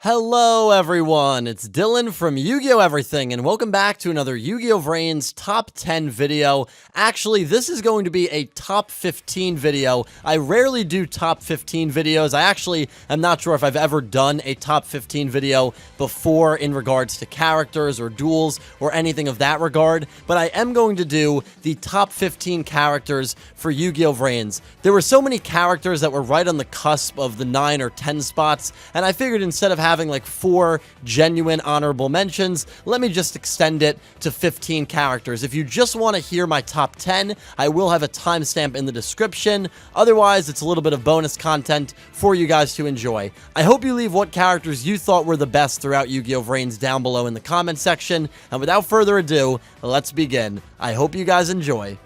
Hello everyone, it's Dylan from Yu-Gi-Oh! Everything, and welcome back to another Yu-Gi-Oh! VRAINS Top 10 video. Actually, this is going to be a Top 15 video. I rarely do Top 15 videos. I actually am not sure if I've ever done a Top 15 video before in regards to characters or duels or anything of that regard, but I am going to do the Top 15 characters for Yu-Gi-Oh! VRAINS. There were so many characters that were right on the cusp of the 9 or 10 spots, and I figured instead of having like 4 genuine honorable mentions, let me just extend it to 15 characters. If you just want to hear my top 10, I will have a timestamp in the description. Otherwise, it's a little bit of bonus content for you guys to enjoy. I hope you leave what characters you thought were the best throughout Yu-Gi-Oh! VRAINS down below in the comment section. And without further ado, let's begin. I hope you guys enjoy.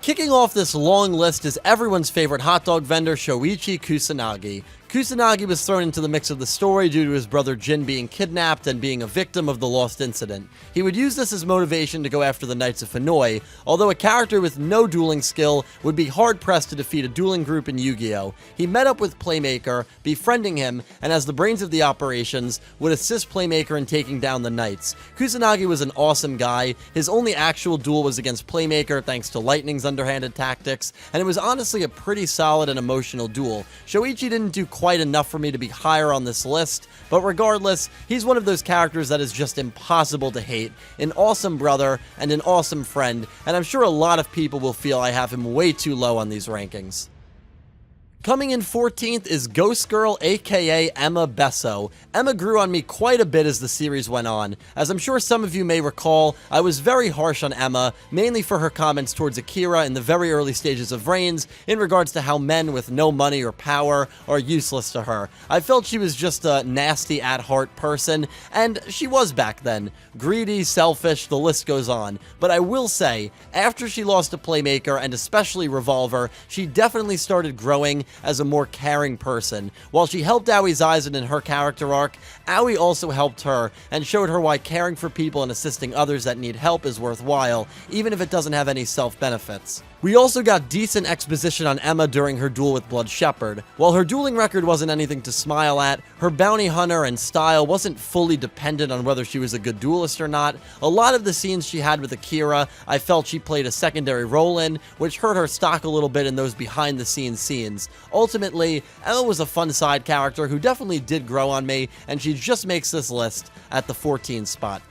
Kicking off this long list is everyone's favorite hot dog vendor, Shoichi Kusanagi. Kusanagi was thrown into the mix of the story due to his brother Jin being kidnapped and being a victim of the Lost Incident. He would use this as motivation to go after the Knights of Hanoi, although a character with no dueling skill would be hard-pressed to defeat a dueling group in Yu-Gi-Oh! He met up with Playmaker, befriending him, and as the brains of the operations, would assist Playmaker in taking down the Knights. Kusanagi was an awesome guy. His only actual duel was against Playmaker thanks to Lightning's underhanded tactics, and it was honestly a pretty solid and emotional duel. Shoichi didn't do quite enough for me to be higher on this list, but regardless, he's one of those characters that is just impossible to hate, an awesome brother and an awesome friend, and I'm sure a lot of people will feel I have him way too low on these rankings. Coming in 14th is Ghost Girl, aka Emma Besso. Emma grew on me quite a bit as the series went on. As I'm sure some of you may recall, I was very harsh on Emma, mainly for her comments towards Akira in the very early stages of VRAINS in regards to how men with no money or power are useless to her. I felt she was just a nasty at-heart person, and she was back then. Greedy, selfish, the list goes on. But I will say, after she lost to Playmaker and especially Revolver, she definitely started growing as a more caring person. While she helped Aoi Zaizen in her character arc, Aoi also helped her and showed her why caring for people and assisting others that need help is worthwhile, even if it doesn't have any self-benefits. We also got decent exposition on Emma during her duel with Blood Shepherd. While her dueling record wasn't anything to smile at, her bounty hunter and style wasn't fully dependent on whether she was a good duelist or not. A lot of the scenes she had with Akira, I felt she played a secondary role in, which hurt her stock a little bit in those behind-the-scenes scenes. Ultimately, Emma was a fun side character who definitely did grow on me, and she just makes this list at the 14th spot.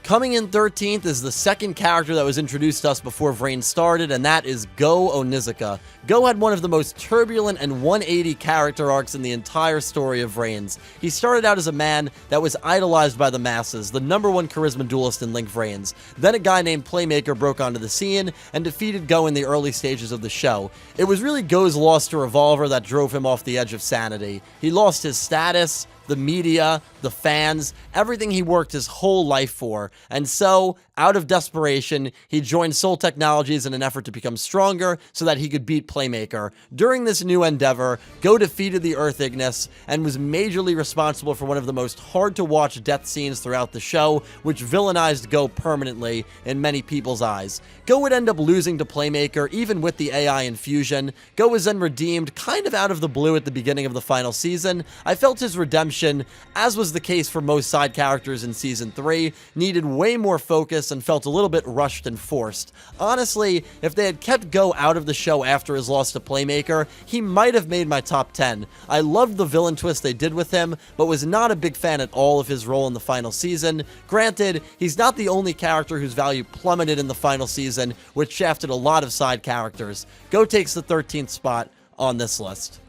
Coming in 13th is the second character that was introduced to us before VRAINS started, and that is Go Onizuka. Go had one of the most turbulent and 180 character arcs in the entire story of VRAINS. He started out as a man that was idolized by the masses, the #1 charisma duelist in Link VRAINS. Then a guy named Playmaker broke onto the scene and defeated Go in the early stages of the show. It was really Go's loss to Revolver that drove him off the edge of sanity. He lost his status, the media, the fans, everything he worked his whole life for. And so, out of desperation, he joined Soul Technologies in an effort to become stronger so that he could beat Playmaker. During this new endeavor, Go defeated the Earth Ignis and was majorly responsible for one of the most hard-to-watch death scenes throughout the show, which villainized Go permanently in many people's eyes. Go would end up losing to Playmaker, even with the AI infusion. Go was then redeemed kind of out of the blue at the beginning of the final season. I felt his redemption, as was the case for most side characters in Season 3, needed way more focus and felt a little bit rushed and forced. Honestly, if they had kept Go out of the show after his loss to Playmaker, he might have made my top 10. I loved the villain twist they did with him, but was not a big fan at all of his role in the final season. Granted, he's not the only character whose value plummeted in the final season, which shafted a lot of side characters. Go takes the 13th spot on this list.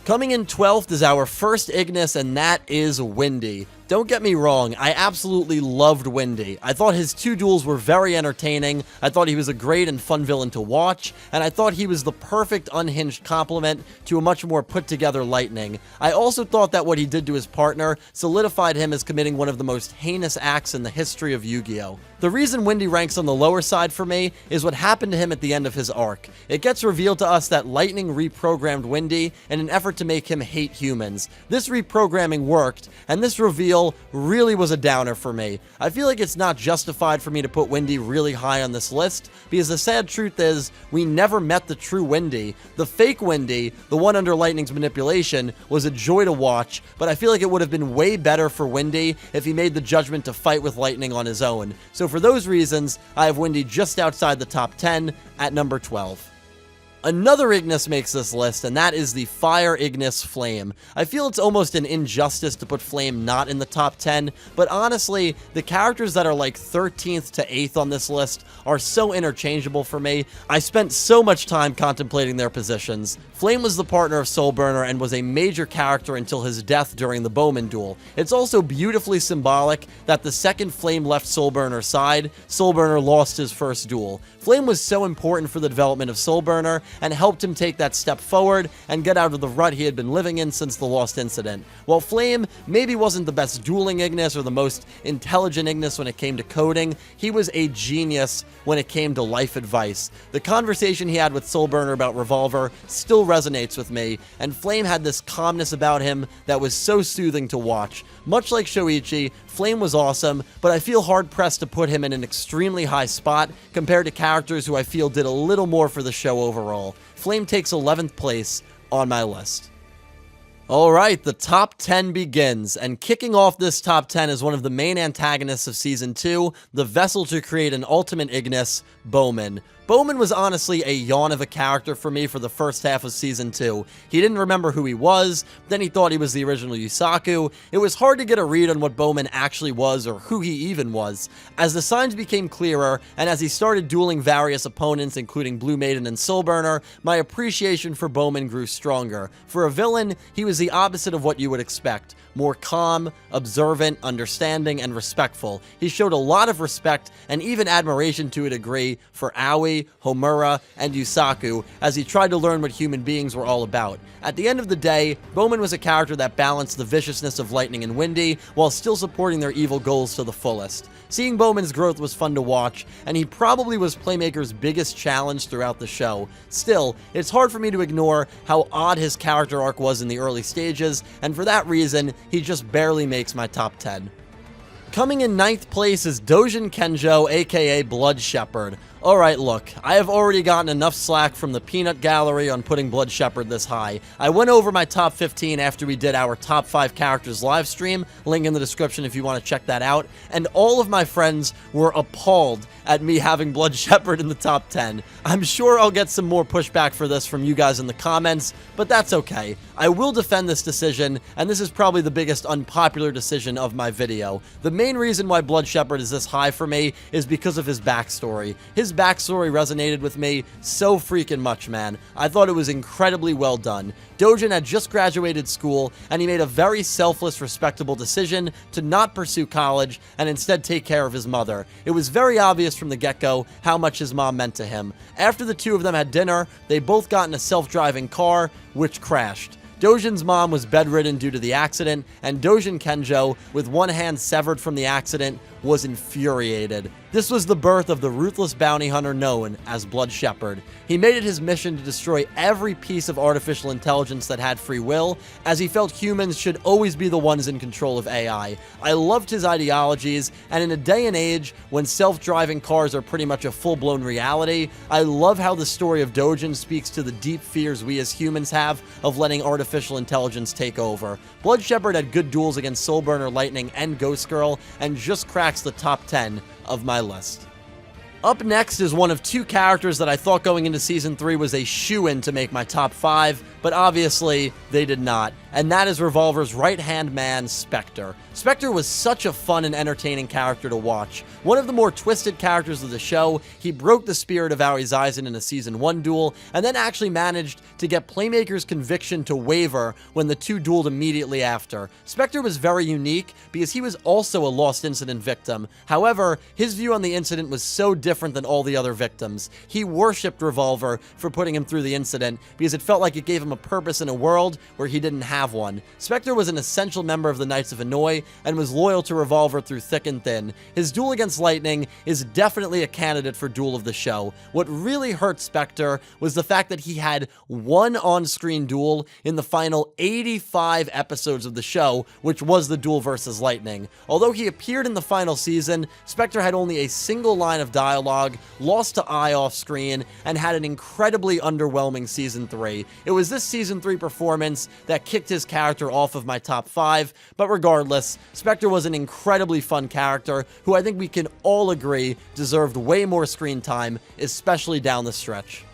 Coming in 12th is our first Ignis, and that is Windy. Don't get me wrong, I absolutely loved Windy. I thought his 2 duels were very entertaining, I thought he was a great and fun villain to watch, and I thought he was the perfect unhinged complement to a much more put-together Lightning. I also thought that what he did to his partner solidified him as committing one of the most heinous acts in the history of Yu-Gi-Oh! The reason Windy ranks on the lower side for me is what happened to him at the end of his arc. It gets revealed to us that Lightning reprogrammed Windy in an effort to make him hate humans. This reprogramming worked, and this reveal still really was a downer for me. I feel like it's not justified for me to put Wendy really high on this list, because the sad truth is, we never met the true Wendy. The fake Wendy, the one under Lightning's manipulation, was a joy to watch, but I feel like it would have been way better for Wendy if he made the judgment to fight with Lightning on his own. So for those reasons, I have Wendy just outside the top 10 at number 12. Another Ignis makes this list, and that is the Fire Ignis Flame. I feel it's almost an injustice to put Flame not in the top 10, but honestly, the characters that are like 13th to 8th on this list are so interchangeable for me. I spent so much time contemplating their positions. Flame was the partner of Soulburner and was a major character until his death during the Bowman duel. It's also beautifully symbolic that the second Flame left Soulburner's side, Soulburner lost his first duel. Flame was so important for the development of Soulburner and helped him take that step forward and get out of the rut he had been living in since the Lost Incident. While Flame maybe wasn't the best dueling Ignis or the most intelligent Ignis when it came to coding, he was a genius when it came to life advice. The conversation he had with Soulburner about Revolver still resonates with me, and Flame had this calmness about him that was so soothing to watch. Much like Shoichi, Flame was awesome, but I feel hard-pressed to put him in an extremely high spot compared to characters who I feel did a little more for the show overall. Flame takes 11th place on my list. Alright, the top 10 begins, and kicking off this top 10 is one of the main antagonists of Season 2, the vessel to create an ultimate Ignis, Bowman. Bowman was honestly a yawn of a character for me for the first half of Season 2. He didn't remember who he was, then he thought he was the original Yusaku. It was hard to get a read on what Bowman actually was or who he even was. As the signs became clearer, and as he started dueling various opponents including Blue Maiden and Soulburner, my appreciation for Bowman grew stronger. For a villain, he was the opposite of what you would expect. More calm, observant, understanding, and respectful. He showed a lot of respect and even admiration to a degree for Aoi, Homura, and Yusaku as he tried to learn what human beings were all about. At the end of the day, Bowman was a character that balanced the viciousness of Lightning and Windy while still supporting their evil goals to the fullest. Seeing Bowman's growth was fun to watch, and he probably was Playmaker's biggest challenge throughout the show. Still, it's hard for me to ignore how odd his character arc was in the early stages, and for that reason, he just barely makes my top 10. Coming in 9th place is Dojin Kenjo, aka Blood Shepherd. Alright, look, I have already gotten enough slack from the peanut gallery on putting Blood Shepherd this high. I went over my top 15 after we did our top 5 characters live stream, link in the description if you want to check that out, and all of my friends were appalled at me having Blood Shepherd in the top 10. I'm sure I'll get some more pushback for this from you guys in the comments, but that's okay. I will defend this decision, and this is probably the biggest unpopular decision of my video. The main reason why Blood Shepherd is this high for me is because of his backstory. His backstory resonated with me so freaking much, man. I thought it was incredibly well done. Dojin had just graduated school, and he made a very selfless, respectable decision to not pursue college and instead take care of his mother. It was very obvious from the get-go how much his mom meant to him. After the two of them had dinner, they both got in a self-driving car, which crashed. Dojin's mom was bedridden due to the accident, and Dojin Kenjo, with one hand severed from the accident, was infuriated. This was the birth of the ruthless bounty hunter known as Blood Shepherd. He made it his mission to destroy every piece of artificial intelligence that had free will, as he felt humans should always be the ones in control of AI. I loved his ideologies, and in a day and age when self-driving cars are pretty much a full-blown reality, I love how the story of Dojin speaks to the deep fears we as humans have of letting artificial intelligence take over. Blood Shepherd had good duels against Soulburner, Lightning, and Ghost Girl, and just cracks the top 10 of my list. Up next is one of two characters that I thought going into Season 3 was a shoo-in to make my top 5, but obviously they did not, and that is Revolver's right-hand man, Spectre. Spectre was such a fun and entertaining character to watch. One of the more twisted characters of the show, he broke the spirit of Akira Zaizen in a Season 1 duel, and then actually managed to get Playmaker's conviction to waver when the two dueled immediately after. Spectre was very unique because he was also a Lost Incident victim. However, his view on the incident was so different than all the other victims. He worshipped Revolver for putting him through the incident because it felt like it gave him him a purpose in a world where he didn't have one. Spectre was an essential member of the Knights of Hanoi and was loyal to Revolver through thick and thin. His duel against Lightning is definitely a candidate for Duel of the Show. What really hurt Spectre was the fact that he had one on-screen duel in the final 85 episodes of the show, which was the duel versus Lightning. Although he appeared in the final season, Spectre had only a single line of dialogue, lost to Eye off-screen, and had an incredibly underwhelming Season 3. It was this Season 3 performance that kicked his character off of my top 5, but regardless, Spectre was an incredibly fun character who I think we can all agree deserved way more screen time, especially down the stretch.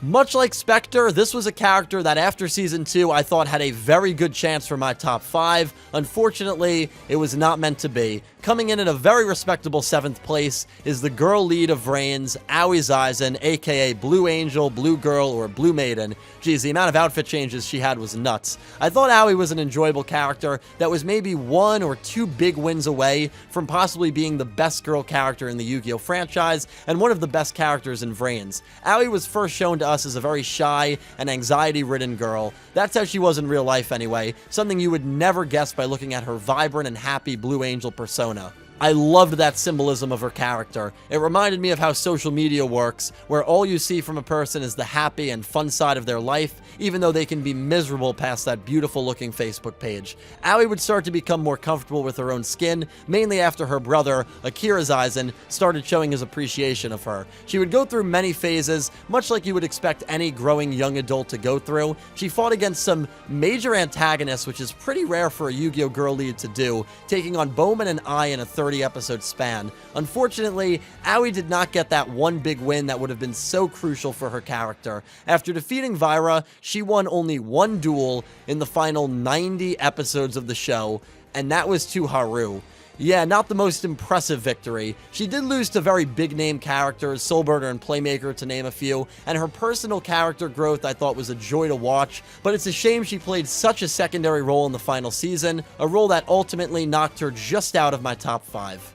Much like Spectre, this was a character that after Season 2 I thought had a very good chance for my top 5. Unfortunately, it was not meant to be. Coming in at a very respectable 7th place is the girl lead of VRAINS, Akira Zaizen, aka Blue Angel, Blue Girl, or Blue Maiden. Geez, the amount of outfit changes she had was nuts. I thought Akira was an enjoyable character that was maybe 1 or 2 big wins away from possibly being the best girl character in the Yu-Gi-Oh franchise and one of the best characters in VRAINS. Akira was first shown to us as a very shy and anxiety-ridden girl. That's how she was in real life anyway, something you would never guess by looking at her vibrant and happy Blue Angel persona. I loved that symbolism of her character. It reminded me of how social media works, where all you see from a person is the happy and fun side of their life, even though they can be miserable past that beautiful-looking Facebook page. Akira would start to become more comfortable with her own skin, mainly after her brother, Akira Zaizen, started showing his appreciation of her. She would go through many phases, much like you would expect any growing young adult to go through. She fought against some major antagonists, which is pretty rare for a Yu-Gi-Oh girl lead to do, taking on Bowman and I in a 30-episode span. Unfortunately, Akira did not get that one big win that would have been so crucial for her character. After defeating Vira, she won only one duel in the final 90 episodes of the show, and that was to Haru. Yeah, not the most impressive victory. She did lose to very big-name characters, Soulburner and Playmaker to name a few, and her personal character growth I thought was a joy to watch, but it's a shame she played such a secondary role in the final season, a role that ultimately knocked her just out of my top 5.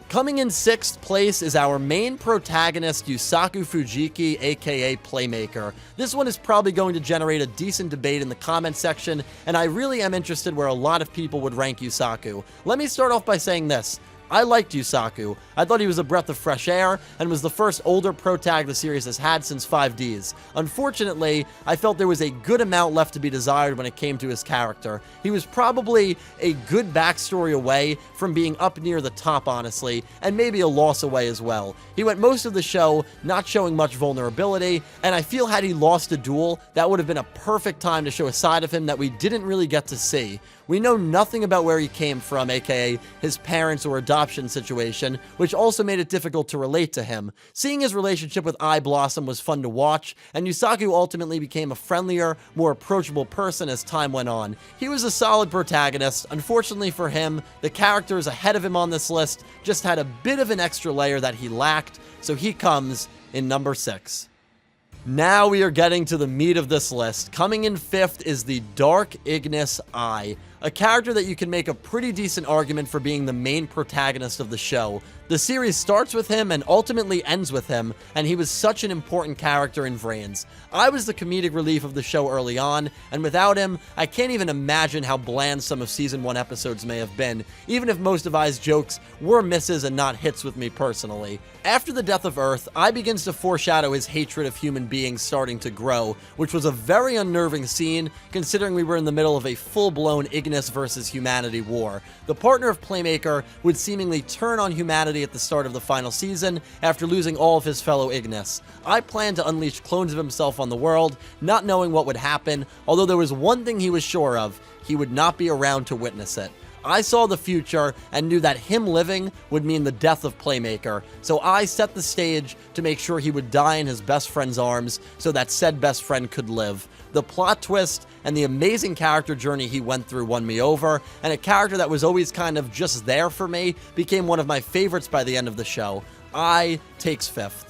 Coming in 6th place is our main protagonist, Yusaku Fujiki, aka Playmaker. This one is probably going to generate a decent debate in the comment section, and I really am interested where a lot of people would rank Yusaku. Let me start off by saying this. I liked Yusaku. I thought he was a breath of fresh air and was the first older protag the series has had since 5Ds. Unfortunately, I felt there was a good amount left to be desired when it came to his character. He was probably a good backstory away from being up near the top, honestly, and maybe a loss away as well. He went most of the show not showing much vulnerability, and I feel had he lost a duel, that would have been a perfect time to show a side of him that we didn't really get to see. We know nothing about where he came from, aka his parents or adoption situation, which also made it difficult to relate to him. Seeing his relationship with Eye Blossom was fun to watch, and Yusaku ultimately became a friendlier, more approachable person as time went on. He was a solid protagonist. Unfortunately for him, the characters ahead of him on this list just had a bit of an extra layer that he lacked, so he comes in number 6. Now we are getting to the meat of this list. Coming in 5th is the Dark Ignis Eye, a character that you can make a pretty decent argument for being the main protagonist of the show. The series starts with him and ultimately ends with him, and he was such an important character in VRAINS. I was the comedic relief of the show early on, and without him, I can't even imagine how bland some of Season 1 episodes may have been, even if most of Ai's jokes were misses and not hits with me personally. After the death of Earth, Ai begins to foreshadow his hatred of human beings starting to grow, which was a very unnerving scene, considering we were in the middle of a full-blown Ignis versus humanity war. The partner of Playmaker would seemingly turn on humanity at the start of the final season after losing all of his fellow Ignis. I planned to unleash clones of himself on the world, not knowing what would happen, although there was one thing he was sure of: he would not be around to witness it. I saw the future and knew that him living would mean the death of Playmaker, so I set the stage to make sure he would die in his best friend's arms so that said best friend could live. The plot twist and the amazing character journey he went through won me over, and a character that was always kind of just there for me became one of my favorites by the end of the show. Ai takes 5th.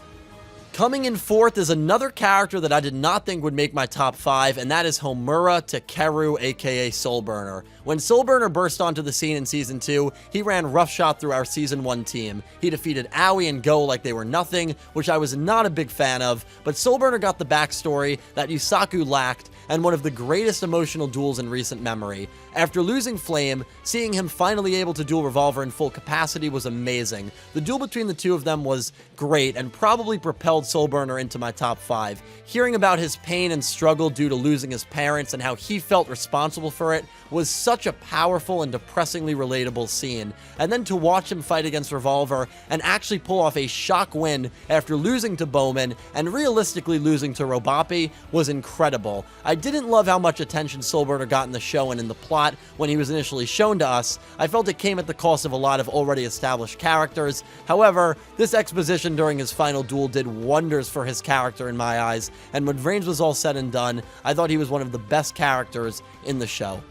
Coming in fourth is another character that I did not think would make my top 5, and that is Homura Takeru, aka Soulburner. When Soulburner burst onto the scene in Season 2, he ran roughshod through our Season 1 team. He defeated Aoi and Go like they were nothing, which I was not a big fan of, but Soulburner got the backstory that Yusaku lacked, and one of the greatest emotional duels in recent memory. After losing Flame, seeing him finally able to duel Revolver in full capacity was amazing. The duel between the two of them was great and probably propelled Soulburner into my top 5. Hearing about his pain and struggle due to losing his parents and how he felt responsible for it was such a powerful and depressingly relatable scene. And then to watch him fight against Revolver and actually pull off a shock win after losing to Bowman and realistically losing to Robapi was incredible. I didn't love how much attention Soulburner got in the show and in the plot when he was initially shown to us. I felt it came at the cost of a lot of already established characters. However, this exposition during his final duel did wonders for his character in my eyes, and when VRAINS was all said and done, I thought he was one of the best characters in the show.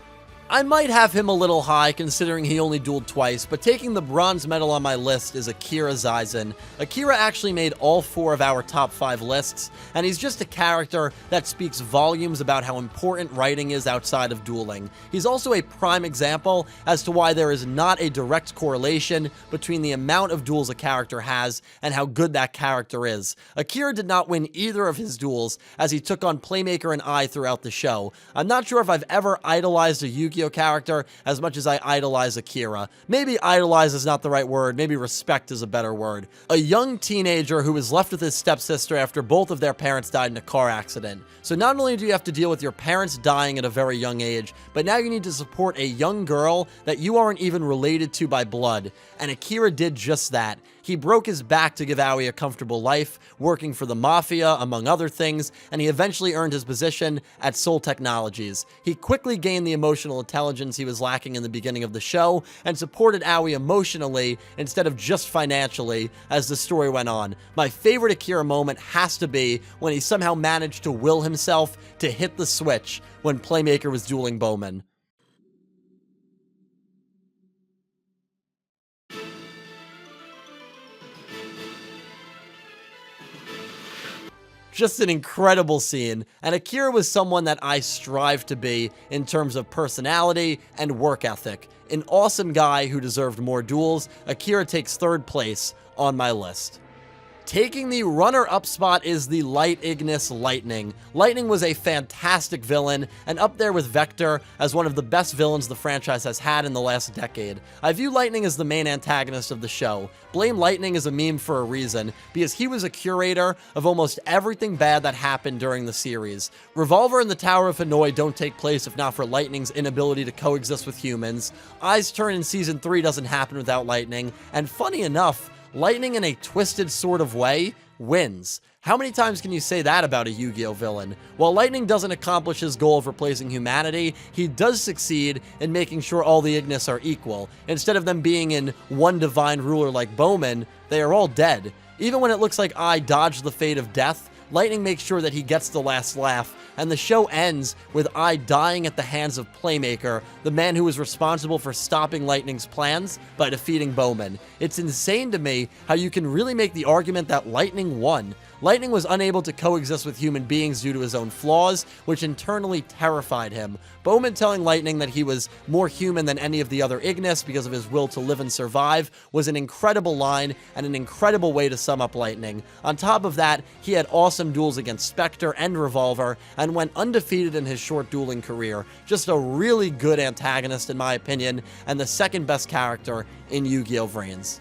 I might have him a little high considering he only dueled twice, but taking the bronze medal on my list is Akira Zaizen. Akira actually made all 4 of our top 5 lists, and he's just a character that speaks volumes about how important writing is outside of dueling. He's also a prime example as to why there is not a direct correlation between the amount of duels a character has and how good that character is. Akira did not win either of his duels as he took on Playmaker and I throughout the show. I'm not sure if I've ever idolized a Yugioh character as much as I idolize Akira. Maybe idolize is not the right word, maybe respect is a better word. A young teenager who was left with his stepsister after both of their parents died in a car accident. So not only do you have to deal with your parents dying at a very young age, but now you need to support a young girl that you aren't even related to by blood. And Akira did just that. He broke his back to give Aoi a comfortable life, working for the Mafia, among other things, and he eventually earned his position at Soul Technologies. He quickly gained the emotional intelligence he was lacking in the beginning of the show, and supported Aoi emotionally instead of just financially as the story went on. My favorite Akira moment has to be when he somehow managed to will himself to hit the switch when Playmaker was dueling Bowman. Just an incredible scene, and Akira was someone that I strive to be in terms of personality and work ethic. An awesome guy who deserved more duels. Akira takes 3rd place on my list. Taking the runner-up spot is the Light Ignis Lightning. Lightning was a fantastic villain, and up there with Vector as one of the best villains the franchise has had in the last decade. I view Lightning as the main antagonist of the show. Blame Lightning is a meme for a reason, because he was a curator of almost everything bad that happened during the series. Revolver and the Tower of Hanoi don't take place if not for Lightning's inability to coexist with humans. Ai's turn in Season 3 doesn't happen without Lightning, and funny enough, Lightning in a twisted sort of way wins. How many times can you say that about a Yu-Gi-Oh villain? While Lightning doesn't accomplish his goal of replacing humanity, he does succeed in making sure all the Ignis are equal. Instead of them being in one divine ruler like Bowman, they are all dead. Even when it looks like Ai dodged the fate of death, Lightning makes sure that he gets the last laugh, and the show ends with Ai dying at the hands of Playmaker, the man who was responsible for stopping Lightning's plans by defeating Bowman. It's insane to me how you can really make the argument that Lightning won. Lightning was unable to coexist with human beings due to his own flaws, which internally terrified him. Bowman telling Lightning that he was more human than any of the other Ignis because of his will to live and survive was an incredible line and an incredible way to sum up Lightning. On top of that, he had awesome duels against Spectre and Revolver and went undefeated in his short dueling career. Just a really good antagonist in my opinion, and the 2nd best character in Yugioh VRAINS.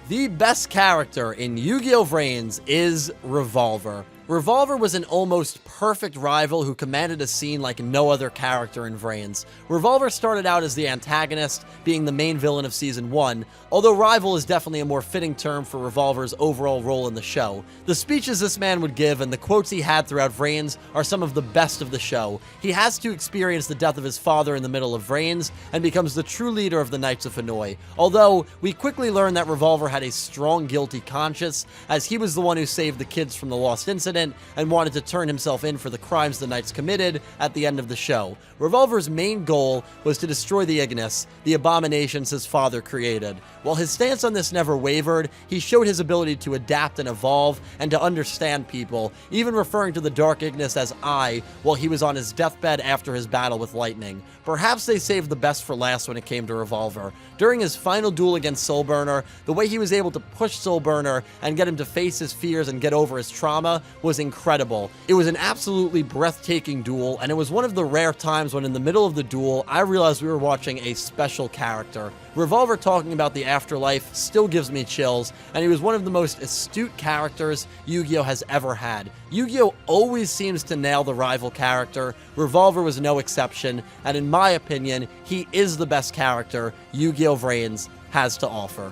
The best character in Yugioh VRAINS is Revolver. Revolver was an almost perfect rival who commanded a scene like no other character in VRAINS. Revolver started out as the antagonist, being the main villain of Season 1, although rival is definitely a more fitting term for Revolver's overall role in the show. The speeches this man would give and the quotes he had throughout VRAINS are some of the best of the show. He has to experience the death of his father in the middle of VRAINS and becomes the true leader of the Knights of Hanoi, although we quickly learn that Revolver had a strong guilty conscience, as he was the one who saved the kids from the Lost Incident confident and wanted to turn himself in for the crimes the Knights committed at the end of the show. Revolver's main goal was to destroy the Ignis, the abominations his father created. While his stance on this never wavered, he showed his ability to adapt and evolve and to understand people, even referring to the Dark Ignis as I while he was on his deathbed after his battle with Lightning. Perhaps they saved the best for last when it came to Revolver. During his final duel against Soulburner, the way he was able to push Soulburner and get him to face his fears and get over his trauma was incredible. It was an absolutely breathtaking duel, and it was one of the rare times when in the middle of the duel, I realized we were watching a special character. Revolver talking about the afterlife still gives me chills, and he was one of the most astute characters Yu-Gi-Oh! Has ever had. Yu-Gi-Oh! Always seems to nail the rival character. Revolver was no exception, and in my opinion, he is the best character Yu-Gi-Oh! VRAINS has to offer.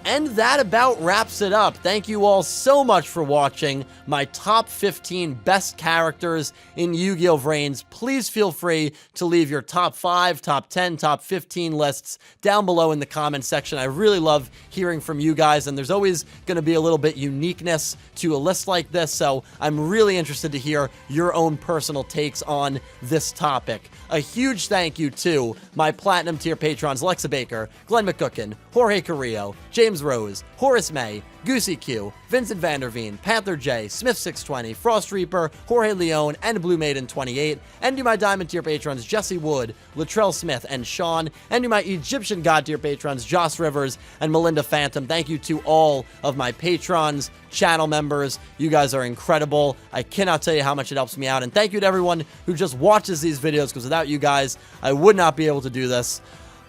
And that about wraps it up. Thank you all so much for watching my top 15 best characters in Yu-Gi-Oh! VRAINS. Please feel free to leave your top 5, top 10, top 15 lists down below in the comment section. I really love hearing from you guys, and there's always going to be a little bit uniqueness to a list like this, so I'm really interested to hear your own personal takes on this topic. A huge thank you to my Platinum tier patrons Alexa Baker, Glen McGookin, Jorge Carrillo, James Rose, Horace Maye, Goosey Q, Vincent Van Der Veen, Panther J, Smith620, FrostReaper, Jorge Leon, and Blue Maiden 28, and to my Diamond tier patrons Jesse Wood, Latrell Smith, and Sean, and to my Egyptian God tier patrons Joss Rivers and Melinda Phantom. Thank you to all of my patrons, channel members. You guys are incredible. I cannot tell you how much it helps me out, and thank you to everyone who just watches these videos, because without you guys, I would not be able to do this.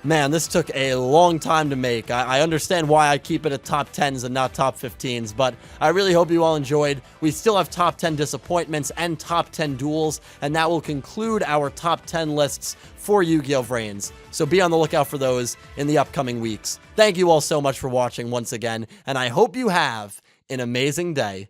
Man, this took a long time to make. I understand why I keep it at top 10s and not top 15s, but I really hope you all enjoyed. We still have top 10 disappointments and top 10 duels, and that will conclude our top 10 lists for Yu-Gi-Oh! VRAINS. So be on the lookout for those in the upcoming weeks. Thank you all so much for watching once again, and I hope you have an amazing day.